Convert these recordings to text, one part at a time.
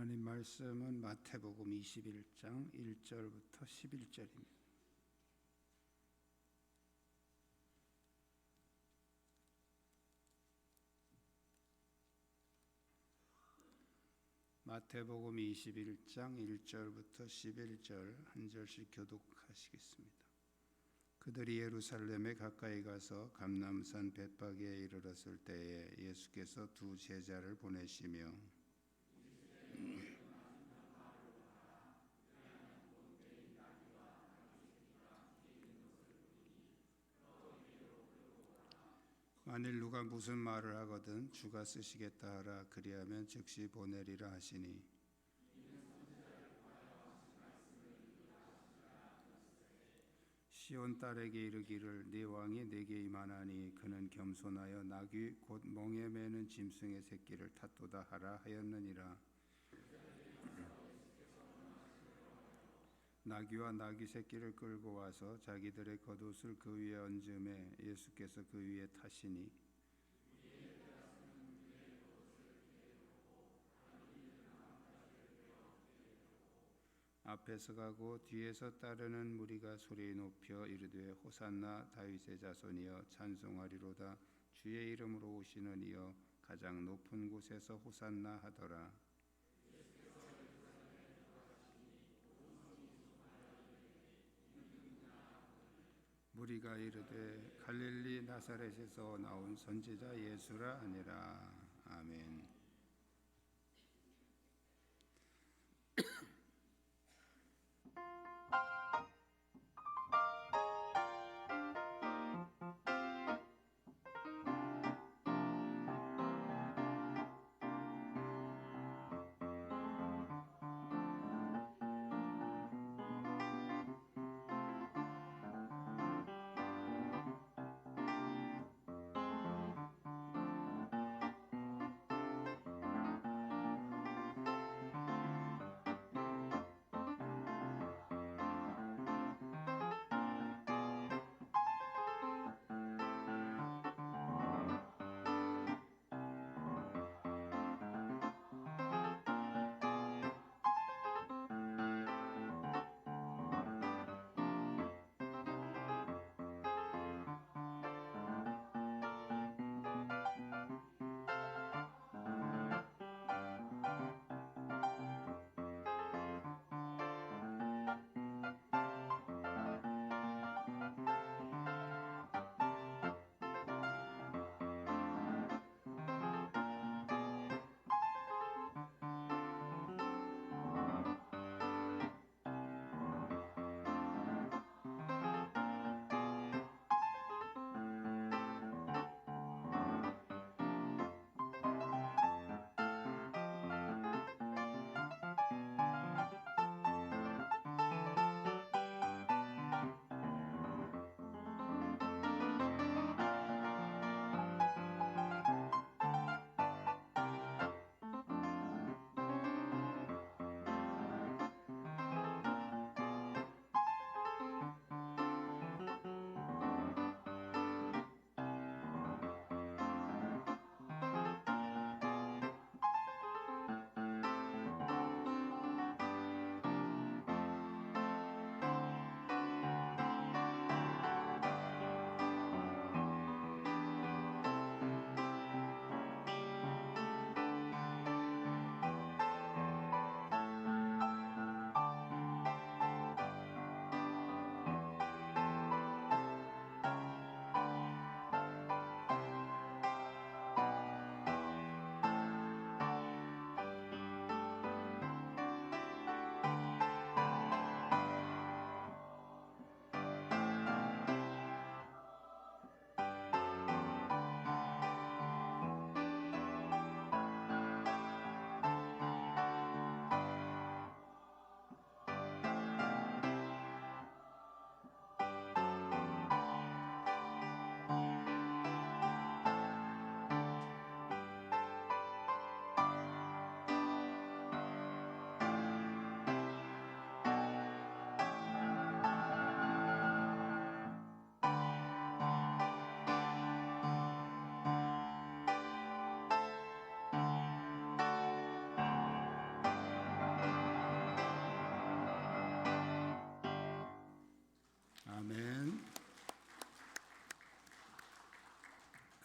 하나님 말씀은 마태복음 21장 1절부터 11절입니다. 마태복음 21장 1절부터 11절 한 절씩 교독하시겠습니다. 그들이 예루살렘에 가까이 가서 감람산 벳박에 이르렀을 때에 예수께서 두 제자를 보내시며 만일 누가 무슨 말을 하거든 주가 쓰시겠다 하라. 그리하면 즉시 보내리라 하시니 시온 딸에게 이르기를 네 왕이 내게 임하나니 그는 겸손하여 나귀 곧 멍에 매는 짐승의 새끼를 탔도다 하라 하였느니라. 나귀와 나귀 새끼를 끌고 와서 자기들의 겉옷을 그 위에 얹음에 예수께서 그 위에 타시니 앞에서 가고 뒤에서 따르는 무리가 소리 높여 이르되 호산나 다윗의 자손이여 찬송하리로다. 주의 이름으로 오시는 이여 가장 높은 곳에서 호산나 하더라. 무리가 이르되 갈릴리 나사렛에서 나온 선지자 예수라 하니라. 아멘.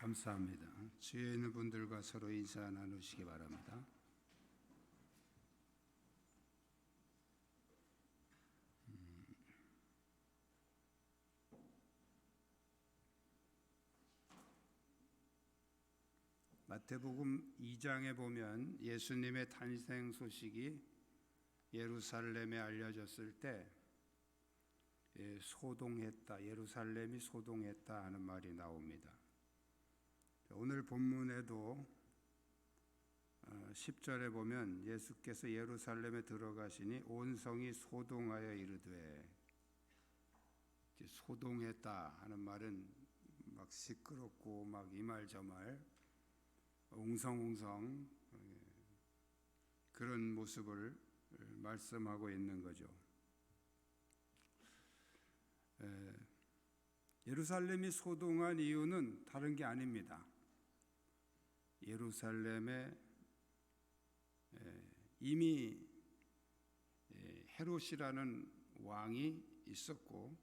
감사합니다. 주위에 있는 분들과 서로 인사 나누시기 바랍니다. 마태복음 2장에 보면 예수님의 탄생 소식이 예루살렘에 알려졌을 때 소동했다, 예루살렘이 소동했다 하는 말이 나옵니다. 오늘 본문에도 10절에 보면 예수께서 예루살렘에 들어가시니 온 성이 소동하여 이르되, 소동했다 하는 말은 막 시끄럽고 막 이 말 저 말 웅성웅성 그런 모습을 말씀하고 있는 거죠. 예루살렘이 소동한 이유는 다른 게 아닙니다. 예루살렘에 이미 헤롯이라는 왕이 있었고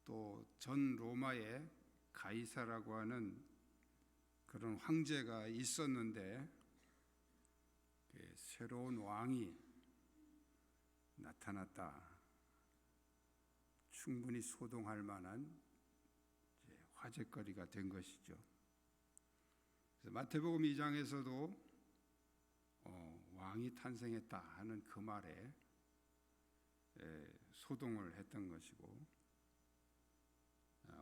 또 전 로마의 가이사라고 하는 그런 황제가 있었는데 새로운 왕이 나타났다. 충분히 소동할 만한 화제거리가 된 것이죠. 그래서 마태복음 2장에서도 왕이 탄생했다 하는 그 말에 소동을 했던 것이고,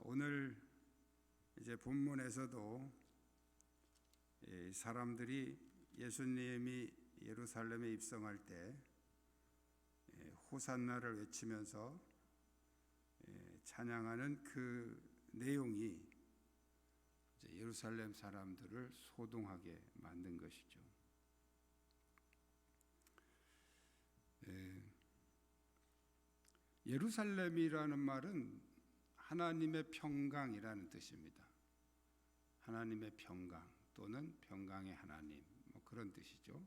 오늘 이제 본문에서도 사람들이 예수님이 예루살렘에 입성할 때 호산나를 외치면서 찬양하는 그 내용이 예루살렘 사람들을 소동하게 만든 것이죠. 예루살렘이라는 말은 하나님의 평강이라는 뜻입니다. 하나님의 평강 또는 평강의 하나님, 그런 뜻이죠.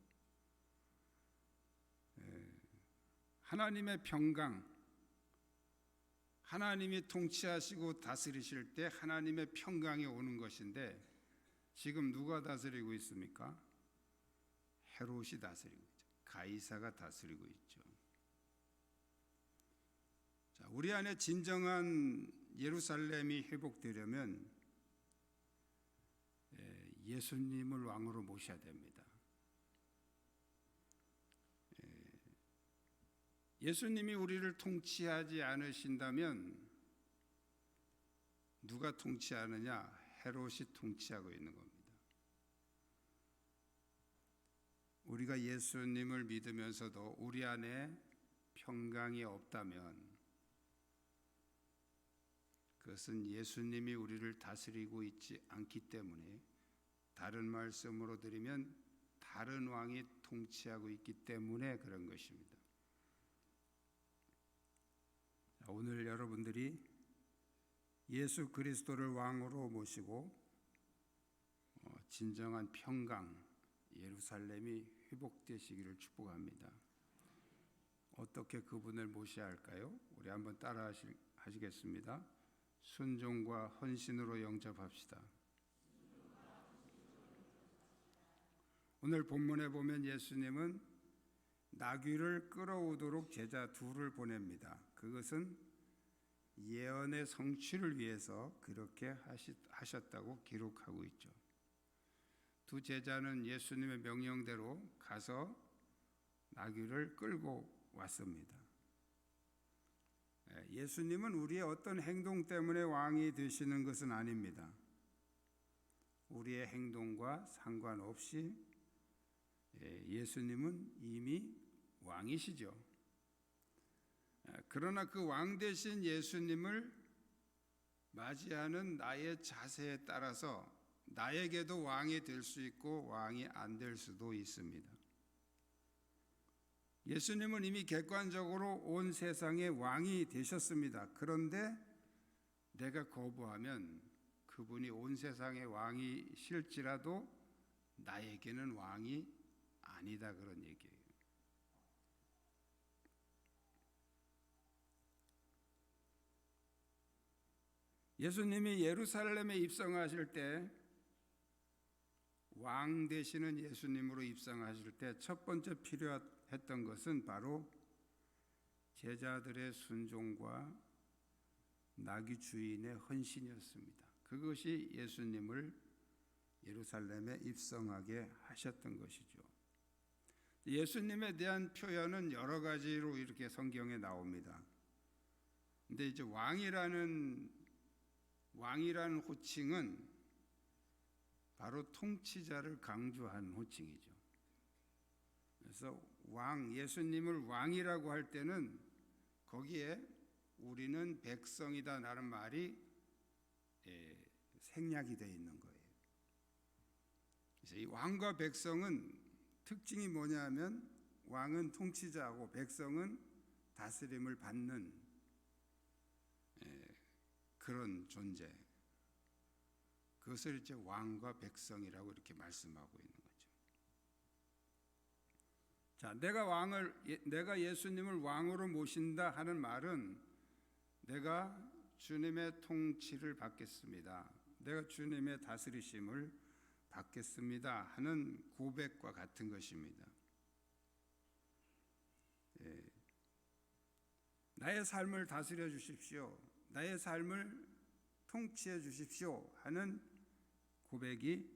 하나님의 평강, 하나님이 통치하시고 다스리실 때 하나님의 평강이 오는 것인데, 지금 누가 다스리고 있습니까? 헤롯이 다스리고 있죠. 가이사가 다스리고 있죠. 자, 우리 안에 진정한 예루살렘이 회복되려면 예수님을 왕으로 모셔야 됩니다. 예수님이 우리를 통치하지 않으신다면 누가 통치하느냐? 헤롯이 통치하고 있는 겁니다. 우리가 예수님을 믿으면서도 우리 안에 평강이 없다면 그것은 예수님이 우리를 다스리고 있지 않기 때문에, 다른 말씀으로 드리면 다른 왕이 통치하고 있기 때문에 그런 것입니다. 오늘 여러분들이 예수 그리스도를 왕으로 모시고 진정한 평강, 예루살렘이 회복되시기를 축복합니다. 어떻게 그분을 모셔야 할까요? 우리 한번 따라 하시겠습니다. 순종과 헌신으로 영접합시다. 오늘 본문에 보면 예수님은 나귀를 끌어오도록 제자 둘을 보냅니다. 그것은 예언의 성취를 위해서 그렇게 하셨다고 기록하고 있죠. 두 제자는 예수님의 명령대로 가서 나귀를 끌고 왔습니다. 예수님은 우리의 어떤 행동 때문에 왕이 되시는 것은 아닙니다. 우리의 행동과 상관없이 예수님은 이미 왕이시죠. 그러나 그 왕 되신 예수님을 맞이하는 나의 자세에 따라서 나에게도 왕이 될 수 있고 왕이 안 될 수도 있습니다. 예수님은 이미 객관적으로 온 세상의 왕이 되셨습니다. 그런데 내가 거부하면 그분이 온 세상의 왕이실지라도 나에게는 왕이 아니다, 그런 얘기예요. 예수님이 예루살렘에 입성하실 때, 왕 되시는 예수님으로 입성하실 때 첫 번째 필요했던 것은 바로 제자들의 순종과 나귀 주인의 헌신이었습니다. 그것이 예수님을 예루살렘에 입성하게 하셨던 것이죠. 예수님에 대한 표현은 여러 가지로 이렇게 성경에 나옵니다. 근데 이제 왕이라는 호칭은 바로 통치자를 강조한 호칭이죠. 그래서 예수님을 왕이라고 할 때는 거기에 우리는 백성이다라는 말이 생략이 되어 있는 거예요. 그래서 이 왕과 백성은 특징이 뭐냐면, 왕은 통치자고 백성은 다스림을 받는 그런 존재. 그것을 이제 왕과 백성이라고 이렇게 말씀하고 있는 거죠. 자, 내가 예수님을 왕으로 모신다 하는 말은 내가 주님의 통치를 받겠습니다. 내가 주님의 다스리심을 받겠습니다 하는 고백과 같은 것입니다. 나의 삶을 다스려 주십시오. 나의 삶을 통치해 주십시오 하는 고백이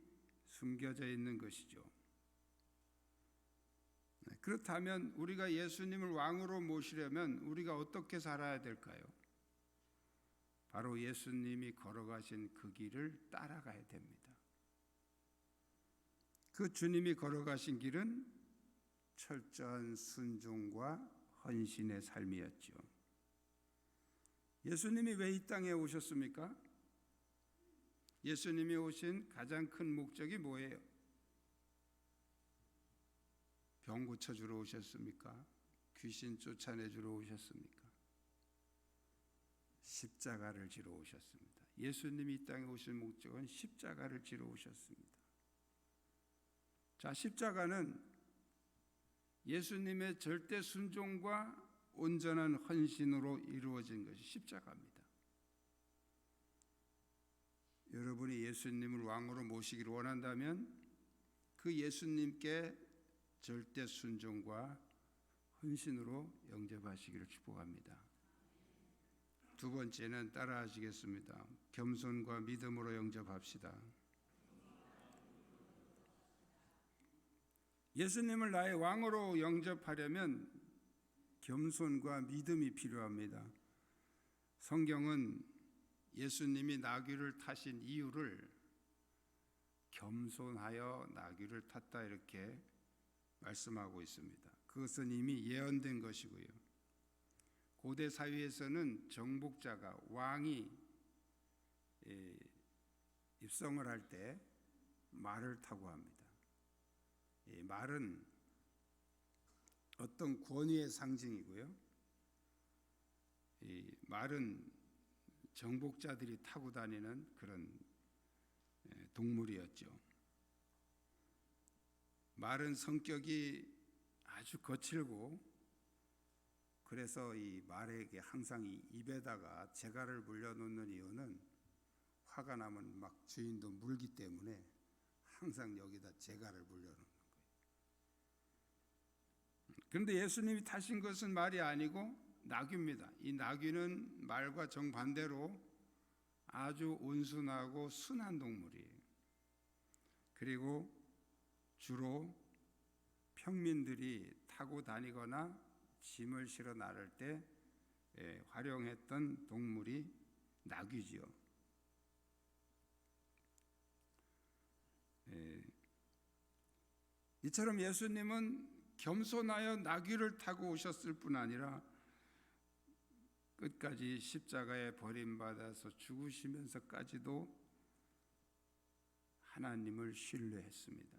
숨겨져 있는 것이죠. 그렇다면 우리가 예수님을 왕으로 모시려면 우리가 어떻게 살아야 될까요? 바로 예수님이 걸어가신 그 길을 따라가야 됩니다. 그 주님이 걸어가신 길은 철저한 순종과 헌신의 삶이었죠. 예수님이 왜 이 땅에 오셨습니까? 예수님이 오신 가장 큰 목적이 뭐예요? 병 고쳐주러 오셨습니까? 귀신 쫓아내주러 오셨습니까? 십자가를 지러 오셨습니다. 예수님이 이 땅에 오신 목적은 십자가를 지러 오셨습니다. 자, 십자가는 예수님의 절대 순종과 온전한 헌신으로 이루어진 것이 십자가입니다. 여러분이 예수님을 왕으로 모시기를 원한다면 그 예수님께 절대 순종과 헌신으로 영접하시기를 축복합니다. 두 번째는 따라하시겠습니다. 겸손과 믿음으로 영접합시다. 예수님을 나의 왕으로 영접하려면 겸손과 믿음이 필요합니다. 성경은 예수님이 나귀를 타신 이유를 겸손하여 나귀를 탔다 이렇게 말씀하고 있습니다. 그것은 이미 예언된 것이고요. 고대 사회에서는 정복자가 왕이 입성을 할 때 말을 타고 합니다. 이 말은 어떤 권위의 상징이고요. 이 말은 정복자들이 타고 다니는 그런 동물이었죠. 말은 성격이 아주 거칠고, 그래서 이 말에게 항상 이 입에다가 재갈을 물려놓는 이유는 화가 나면 막 주인도 물기 때문에 항상 여기다 재갈을 물려놓는 거예요. 그런데 예수님이 타신 것은 말이 아니고 나귀입니다. 이 나귀는 말과 정반대로 아주 온순하고 순한 동물이에요. 그리고 주로 평민들이 타고 다니거나 짐을 실어 나를 때 활용했던 동물이 나귀지요. 이처럼 예수님은 겸손하여 나귀를 타고 오셨을 뿐 아니라 끝까지 십자가에 버림받아서 죽으시면서까지도 하나님을 신뢰했습니다.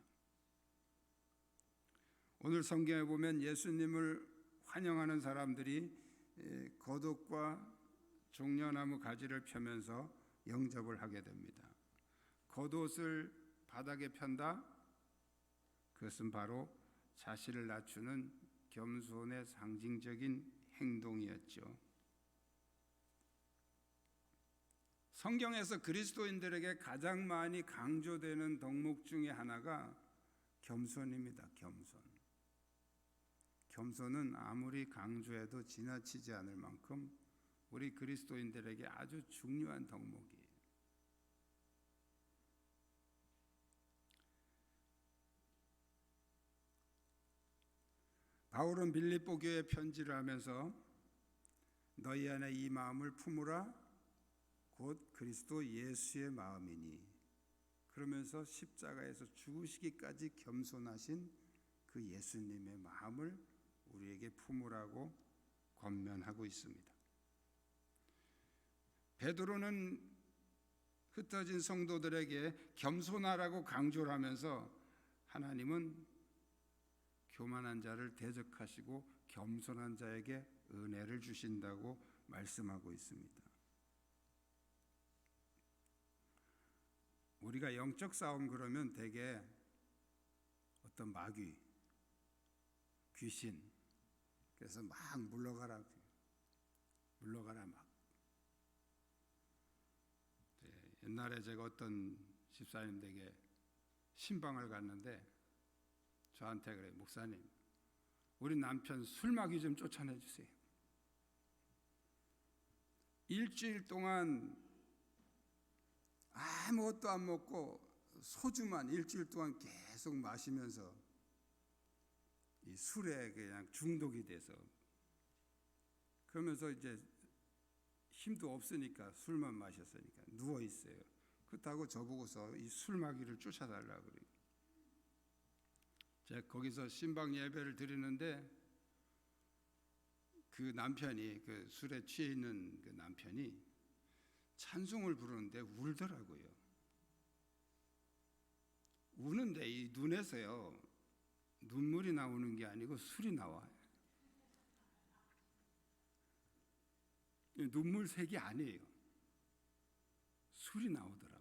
오늘 성경에 보면 예수님을 환영하는 사람들이 겉옷과 종려나무 가지를 펴면서 영접을 하게 됩니다. 겉옷을 바닥에 편다? 그것은 바로 자신을 낮추는 겸손의 상징적인 행동이었죠. 성경에서 그리스도인들에게 가장 많이 강조되는 덕목 중에 하나가 겸손입니다. 겸손은 아무리 강조해도 지나치지 않을 만큼 우리 그리스도인들에게 아주 중요한 덕목이에요. 바울은 빌립보 교회에 편지를 하면서 너희 안에 이 마음을 품으라 곧 그리스도 예수의 마음이니, 그러면서 십자가에서 죽으시기까지 겸손하신 그 예수님의 마음을 우리에게 품으라고 권면하고 있습니다. 베드로는 흩어진 성도들에게 겸손하라고 강조를 하면서 하나님은 교만한 자를 대적하시고 겸손한 자에게 은혜를 주신다고 말씀하고 있습니다. 우리가 영적 싸움 그러면 대개 어떤 마귀, 귀신, 그래서 막 물러가라 막. 옛날에 제가 어떤 집사님 댁에 신방을 갔는데 저한테 그래, 목사님, 우리 남편 술마귀 좀 쫓아내 주세요. 일주일 동안 아무것도 안 먹고 소주만 일주일 동안 계속 마시면서 이 술에 그냥 중독이 돼서, 그러면서 이제 힘도 없으니까 술만 마셨으니까 누워 있어요. 그렇다고 저보고서 이 술마귀를 쫓아달라고 그래요. 제가 거기서 신방 예배를 드리는데 그 남편이, 그 술에 취해 있는 그 남편이 찬송을 부르는데 울더라고요. 우는데 이 눈에서요, 눈물이 나오는 게 아니고 술이 나와요. 눈물 색이 아니에요. 술이 나오더라고요.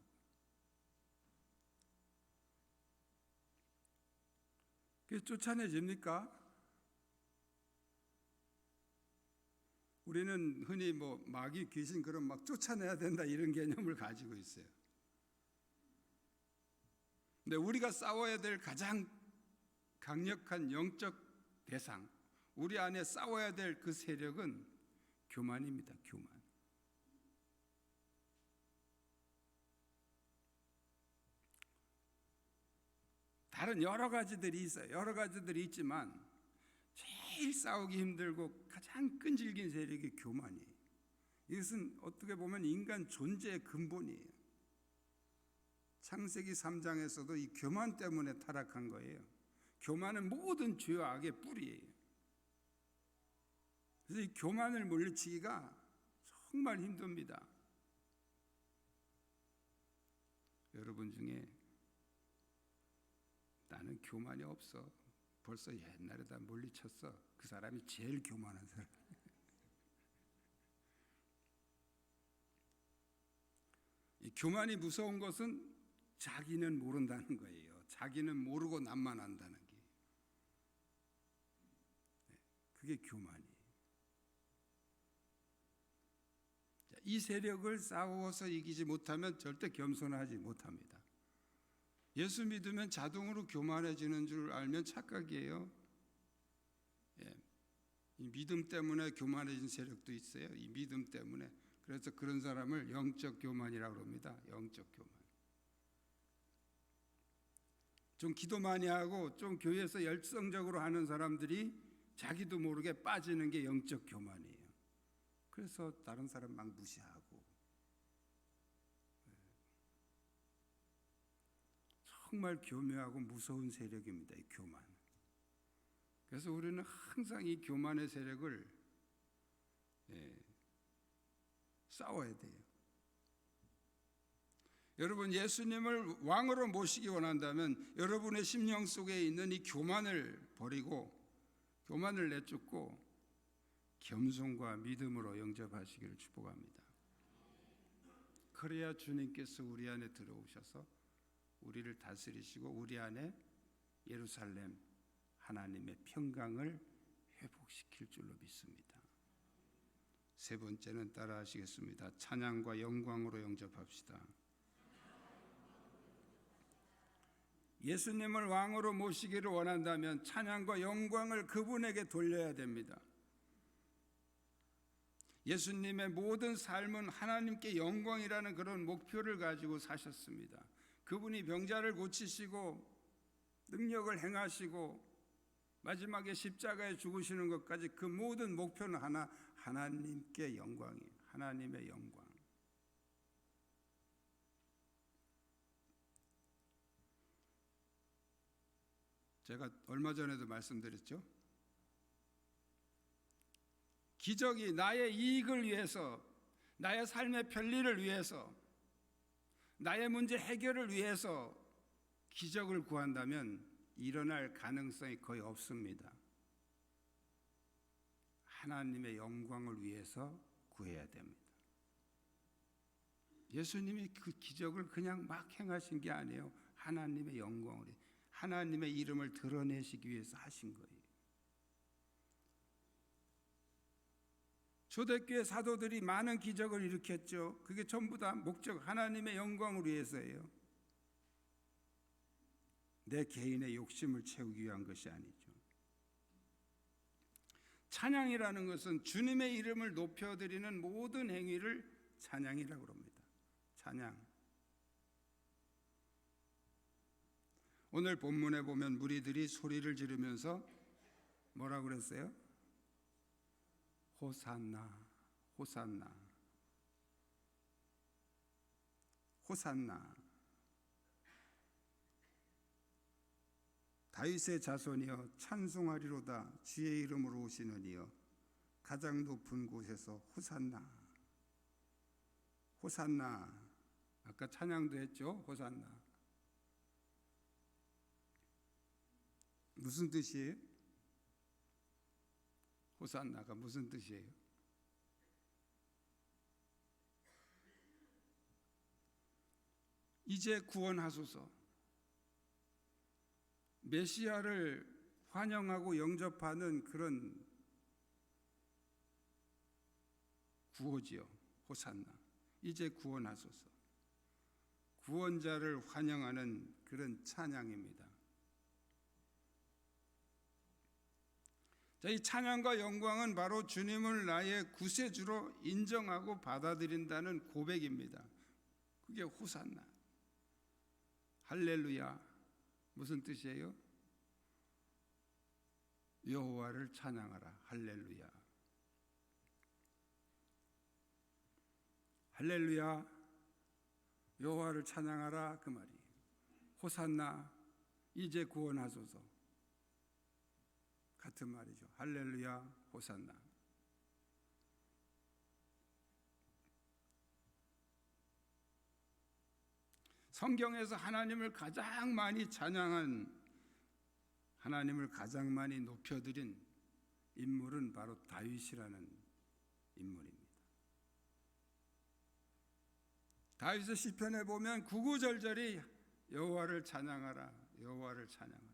그게 쫓아내집니까? 우리는 흔히 뭐 마귀, 귀신 그런 막 쫓아내야 된다 이런 개념을 가지고 있어요. 근데 우리가 싸워야 될 가장 강력한 영적 대상, 우리 안에 싸워야 될 그 세력은 교만입니다. 교만. 다른 여러 가지들이 있어요. 여러 가지들이 있지만 제일 싸우기 힘들고 가장 끈질긴 세력이 교만이에요. 이것은 어떻게 보면 인간 존재의 근본이에요. 창세기 3장에서도 이 교만 때문에 타락한 거예요. 교만은 모든 죄와 악의 뿌리예요. 그래서 이 교만을 물리치기가 정말 힘듭니다. 여러분 중에 나는 교만이 없어, 벌써 옛날에 다 물리쳤어, 그 사람이 제일 교만한 사람. 이 교만이 무서운 것은 자기는 모른다는 거예요. 자기는 모르고 남만 안다는 게. 그게 교만이에요. 이 세력을 싸워서 이기지 못하면 절대 겸손하지 못합니다. 예수 믿으면 자동으로 교만해지는 줄 알면 착각이에요. 이 믿음 때문에 교만해진 세력도 있어요. 이 믿음 때문에. 그래서 그런 사람을 영적 교만이라고 합니다. 영적 교만. 좀 기도 많이 하고 좀 교회에서 열성적으로 하는 사람들이 자기도 모르게 빠지는 게 영적 교만이에요. 그래서 다른 사람 막 무시하고, 정말 교묘하고 무서운 세력입니다. 이 교만. 그래서 우리는 항상 이 교만의 세력을 싸워야 돼요. 여러분, 예수님을 왕으로 모시기 원한다면 여러분의 심령 속에 있는 이 교만을 버리고, 교만을 내쫓고 겸손과 믿음으로 영접하시기를 축복합니다. 그래야 주님께서 우리 안에 들어오셔서 우리를 다스리시고 우리 안에 예루살렘 하나님의 평강을 회복시킬 줄로 믿습니다. 세 번째는 따라하시겠습니다. 찬양과 영광으로 영접합시다. 예수님을 왕으로 모시기를 원한다면 찬양과 영광을 그분에게 돌려야 됩니다. 예수님의 모든 삶은 하나님께 영광이라는 그런 목표를 가지고 사셨습니다. 그분이 병자를 고치시고 능력을 행하시고 마지막에 십자가에 죽으시는 것까지 그 모든 목표는 하나, 하나님께 영광이에요. 하나님의 영광. 제가 얼마 전에도 말씀드렸죠. 기적이 나의 이익을 위해서, 나의 삶의 편리를 위해서, 나의 문제 해결을 위해서 기적을 구한다면 일어날 가능성이 거의 없습니다. 하나님의 영광을 위해서 구해야 됩니다. 예수님이 그 기적을 그냥 막 행하신 게 아니에요. 하나님의 영광을, 하나님의 이름을 드러내시기 위해서 하신 거예요. 초대교회 사도들이 많은 기적을 일으켰죠. 그게 전부 다 목적, 하나님의 영광을 위해서예요. 내 개인의 욕심을 채우기 위한 것이 아니죠. 찬양이라는 것은 주님의 이름을 높여드리는 모든 행위를 찬양이라고 합니다. 찬양. 오늘 본문에 보면 무리들이 소리를 지르면서 뭐라고 그랬어요? 호산나, 호산나, 호산나. 다윗의 자손이여 찬송하리로다. 주의 이름으로 오시는 이여 가장 높은 곳에서 호산나, 호산나. 아까 찬양도 했죠. 호산나. 무슨 뜻이에요? 호산나가 무슨 뜻이에요? 이제 구원하소서. 메시아를 환영하고 영접하는 그런 구호지요. 호산나. 이제 구원하소서. 구원자를 환영하는 그런 찬양입니다. 자, 이 찬양과 영광은 바로 주님을 나의 구세주로 인정하고 받아들인다는 고백입니다. 그게 호산나. 할렐루야. 무슨 뜻이에요? 여호와를 찬양하라. 할렐루야. 할렐루야. 여호와를 찬양하라 그 말이에요. 호산나. 이제 구원하소서. 같은 말이죠. 할렐루야. 호산나. 성경에서 하나님을 가장 많이 찬양한, 하나님을 가장 많이 높여드린 인물은 바로 다윗이라는 인물입니다. 다윗의 시편에 보면 구구절절히 여호와를 찬양하라, 여호와를 찬양하라.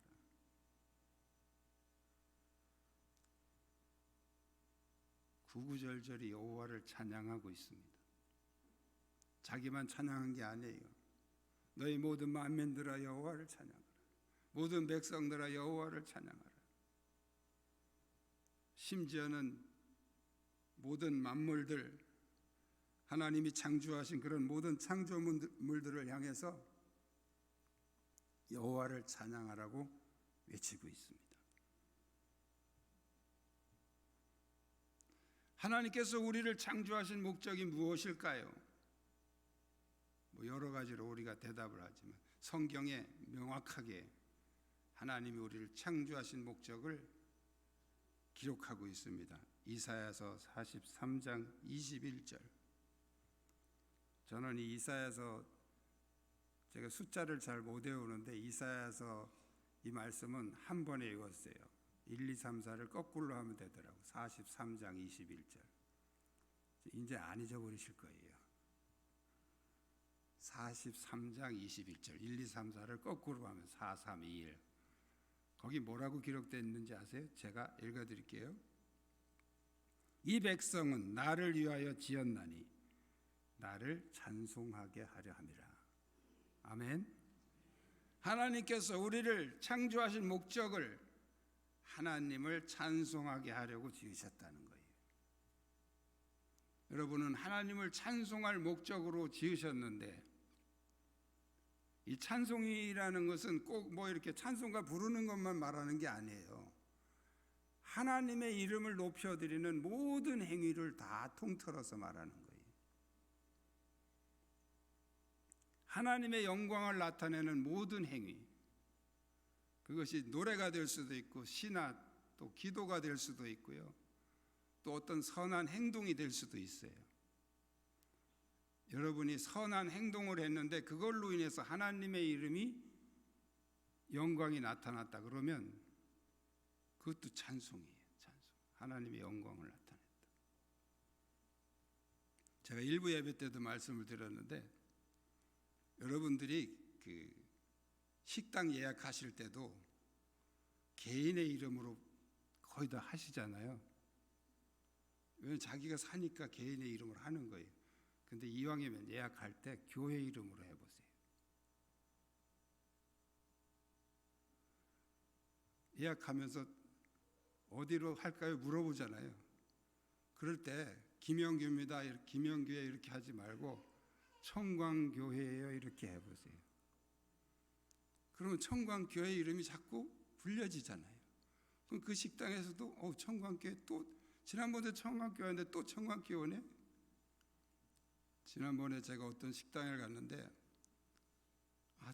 구구절절히 여호와를 찬양하고 있습니다. 자기만 찬양한 게 아니에요. 너희 모든 만민들아 여호와를 찬양하라. 모든 백성들아 여호와를 찬양하라. 심지어는 모든 만물들, 하나님이 창조하신 그런 모든 창조물들을 향해서 여호와를 찬양하라고 외치고 있습니다. 하나님께서 우리를 창조하신 목적이 무엇일까요? 여러 가지로 우리가 대답을 하지만 성경에 명확하게 하나님이 우리를 창조하신 목적을 기록하고 있습니다. 이사야서 43장 21절. 저는 이 이사야서, 제가 숫자를 잘 못 외우는데 이사야서 이 말씀은 한 번에 읽었어요. 1, 2, 3, 4를 거꾸로 하면 되더라고요. 43장 21절. 이제 안 잊어버리실 거예요. 43장 21절 1, 2, 3, 4를 거꾸로 하면 4, 3, 2, 1. 거기 뭐라고 기록되어 있는지 아세요? 제가 읽어드릴게요. 이 백성은 나를 위하여 지었나니 나를 찬송하게 하려 함이라. 아멘. 하나님께서 우리를 창조하신 목적을 하나님을 찬송하게 하려고 지으셨다는 거예요. 여러분은 하나님을 찬송할 목적으로 지으셨는데, 이 찬송이라는 것은 꼭 뭐 이렇게 찬송가 부르는 것만 말하는 게 아니에요. 하나님의 이름을 높여드리는 모든 행위를 다 통틀어서 말하는 거예요. 하나님의 영광을 나타내는 모든 행위, 그것이 노래가 될 수도 있고 시나 또 기도가 될 수도 있고요, 또 어떤 선한 행동이 될 수도 있어요. 여러분이 선한 행동을 했는데 그걸로 인해서 하나님의 이름이 영광이 나타났다 그러면 그것도 찬송이에요. 찬송. 하나님의 영광을 나타냈다. 제가 일부 예배 때도 말씀을 드렸는데, 여러분들이 그 식당 예약하실 때도 개인의 이름으로 거의 다 하시잖아요. 왜냐하면 자기가 사니까 개인의 이름으로 하는 거예요. 근데 이왕이면 예약할 때 교회 이름으로 해보세요. 예약하면서 어디로 할까요? 물어보잖아요. 그럴 때 김영규입니다, 김영규에 이렇게 하지 말고 청광교회예요 이렇게 해보세요. 그러면 청광교회 이름이 자꾸 불려지잖아요. 그럼 그 식당에서도 청광교회, 또 지난번에 청광교회인데 또 청광교회네. 지난번에 제가 어떤 식당에 갔는데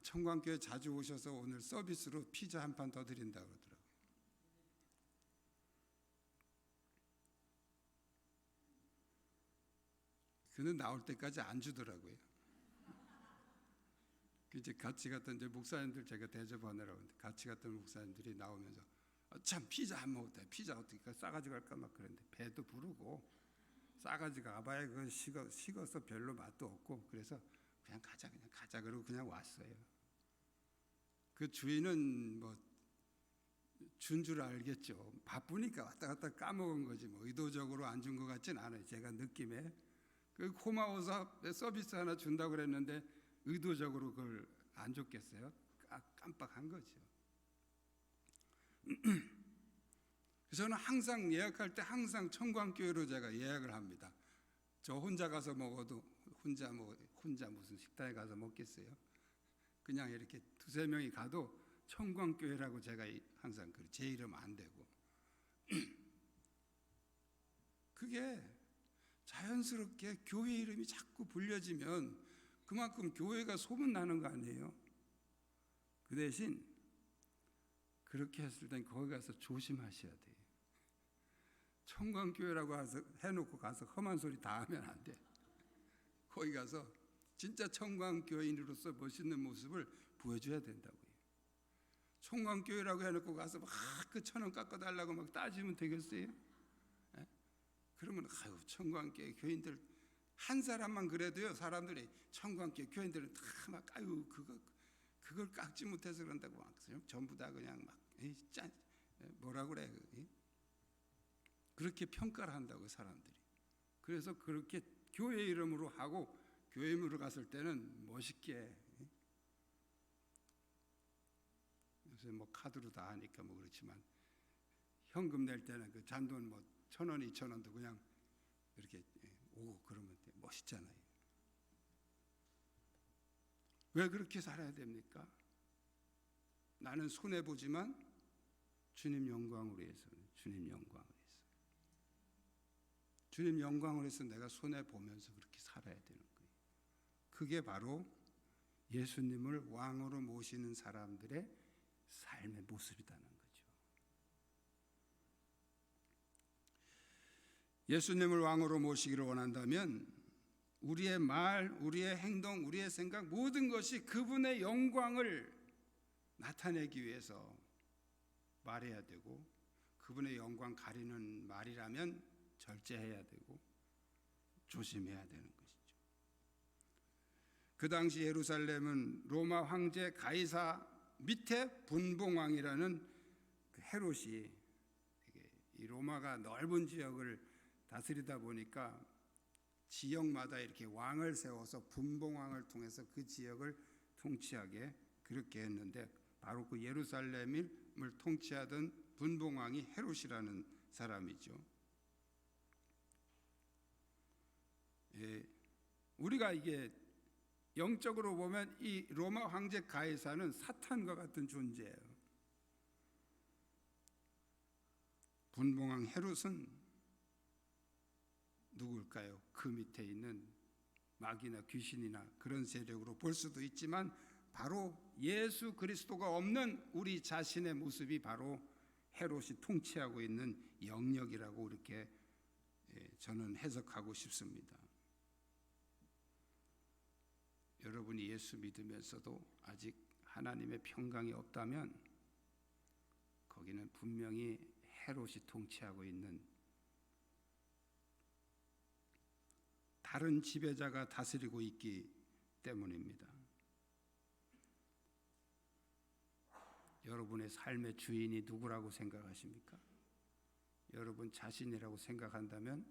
청광교회 자주 오셔서 오늘 서비스로 피자 한 판 더 드린다고 그러더라고요. 그는 나올 때까지 안 주더라고요. 이제 같이 갔던 이제 목사님들 제가 대접하느라고 했는데, 같이 갔던 목사님들이 나오면서 참 피자 안 먹었다. 피자 어떻게 싸가지 갈까 막 그랬는데, 배도 부르고 싸가지가 가봐야 그건 식어서 별로 맛도 없고, 그래서 그냥 가자 그러고 그냥 왔어요. 그 주인은 뭐 준 줄 알겠죠. 바쁘니까 왔다 갔다 까먹은 거지 뭐 의도적으로 안 준 것 같진 않아요. 제가 느낌에 그 고마워서 서비스 하나 준다고 그랬는데 의도적으로 그걸 안 줬겠어요? 깜빡한 거죠. 그래서 저는 항상 예약할 때 항상 청광교회로 제가 예약을 합니다. 저 혼자 가서 먹어도 혼자 무슨 식당에 가서 먹겠어요? 그냥 이렇게 두세 명이 가도 청광교회라고 제가 항상 제 이름 안 대고 그게 자연스럽게 교회 이름이 자꾸 불려지면 그만큼 교회가 소문나는 거 아니에요? 그 대신 그렇게 했을 땐 거기 가서 조심하셔야 돼요. 청광교회라고 해놓고 가서 험한 소리 다 하면 안 돼. 거기 가서 진짜 청광교회인으로서 멋있는 모습을 보여줘야 된다고요. 청광교회라고 해놓고 가서 막 그 1,000원 깎아달라고 막 따지면 되겠어요? 예? 그러면 청광교회 교인들 한 사람만 그래도요, 사람들이 청광교회 교인들은 다 막 그걸 깎지 못해서 그런다고 막 전부 다 그냥 막 뭐라 그래, 그렇게 평가를 한다고 사람들이. 그래서 그렇게 교회 이름으로 하고 교회 이름으로 갔을 때는 멋있게, 요새 뭐 카드로 다 하니까 뭐 그렇지만 현금 낼 때는 그 잔돈 뭐 1,000원, 2,000원도 그냥 이렇게 오고 그러면 멋있잖아요. 왜 그렇게 살아야 됩니까? 나는 손해 보지만 주님 영광을 위해서는 주님 영광을 위해서. 주님 영광을 위해서 내가 손해 보면서 그렇게 살아야 되는 거예요. 그게 바로 예수님을 왕으로 모시는 사람들의 삶의 모습이라는 거죠. 예수님을 왕으로 모시기를 원한다면 우리의 말, 우리의 행동, 우리의 생각 모든 것이 그분의 영광을 나타내기 위해서 말해야 되고, 그분의 영광 가리는 말이라면 절제해야 되고 조심해야 되는 것이죠. 그 당시 예루살렘은 로마 황제 가이사 밑에 분봉왕이라는 그 헤롯이 이 로마가 넓은 지역을 다스리다 보니까 지역마다 이렇게 왕을 세워서 분봉왕을 통해서 그 지역을 통치하게 그렇게 했는데, 바로 그 예루살렘을 통치하던 분봉왕이 헤롯이라는 사람이죠. 우리가 이게 영적으로 보면 이 로마 황제 가이사는 사탄과 같은 존재예요. 분봉왕 헤롯은 누굴까요? 그 밑에 있는 마귀나 귀신이나 그런 세력으로 볼 수도 있지만, 바로 예수 그리스도가 없는 우리 자신의 모습이 바로 헤롯이 통치하고 있는 영역이라고 이렇게 저는 해석하고 싶습니다. 여러분이 예수 믿으면서도 아직 하나님의 평강이 없다면 거기는 분명히 헤롯이 통치하고 있는 다른 지배자가 다스리고 있기 때문입니다. 여러분의 삶의 주인이 누구라고 생각하십니까? 여러분 자신이라고 생각한다면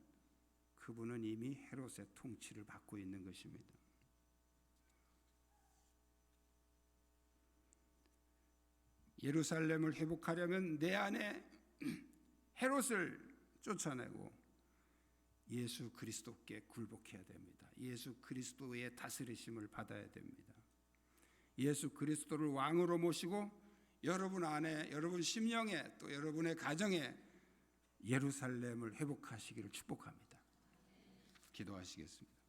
그분은 이미 헤롯의 통치를 받고 있는 것입니다. 예루살렘을 회복하려면 내 안에 헤롯을 쫓아내고 예수 그리스도께 굴복해야 됩니다. 예수 그리스도의 다스리심을 받아야 됩니다. 예수 그리스도를 왕으로 모시고 여러분 안에, 여러분 심령에, 또 여러분의 가정에 예루살렘을 회복하시기를 축복합니다. 기도하시겠습니다.